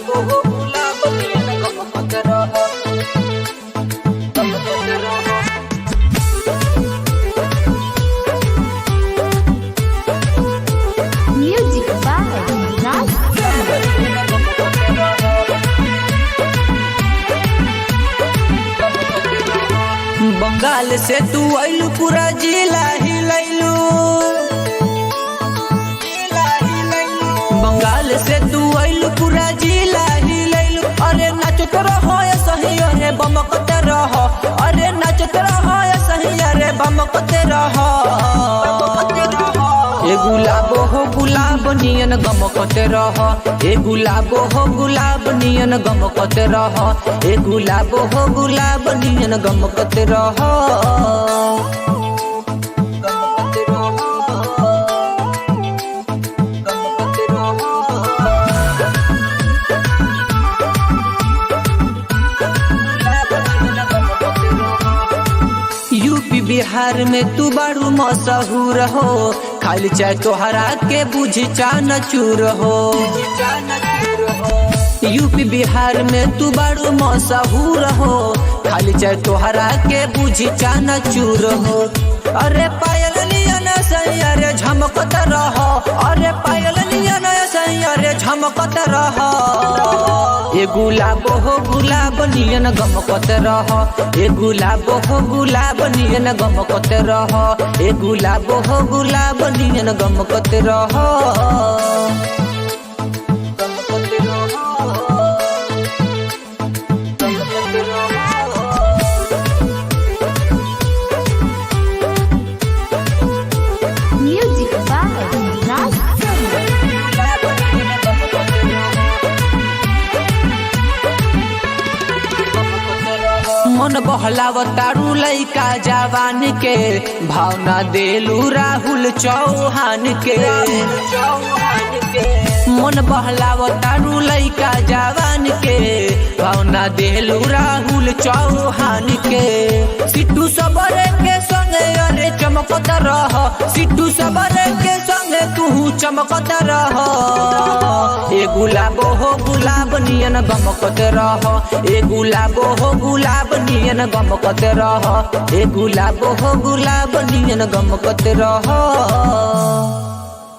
गुलाबो हो गुलाब नियन गमकत रह गमकत रह। Music by Raj. बंगाल से तू आइलू पूरा जिला हिलैलू बंगाल से तू आइलू पूरा जिला हिलैलू। अरे नाचत रहो या सही अरे बमकत रहो अरे नाचत रहो या सही अरे बमकत रहो। ए गुलाबो हो गुलाब नियन गमकत रह ए गुलाबो हो गुलाब नियन गमकत रह ए गुलाबो हो गुलाब नियन गमकत रह गमकत रह गमकत रह। यूपी बिहार में तू बड़ू मशहूर हो खाली चाय तोहरा के बुझ चान चूर हो। यूपी बिहार में तू बड़ू मशहूर हो खाली चाय तोहरा के बुझ चान चूर हो। अरे पायल नियन सही अरे झमकत रह अरे पायल नियन सही अरे झमकत रह। ए गुलाबो हो गुलाब नियन गमकत रह ए गुलाबो हो गुलाब नियन गमकत रह ए गुलाबो हो गुलाब नियन गमकत रह गमकत रह गमकत रह। Music by Raj. मन बहलावतारू लइका जवान के भावना देलू राहुल चौहान के। मन बहलावतारू लइका जवान के भावना देलू राहुल चौहान के। सिट्टू सबरे के संगे अरे चमकत रह सिट्टू सबरे के संगे तू चमकत रह। ए गुलाबो हो गुलाब नियन गमकत रह ए गुलाबो हो गुलाब नियन गमकत रह ए गुलाबो हो गुलाब नियन गमकत रह।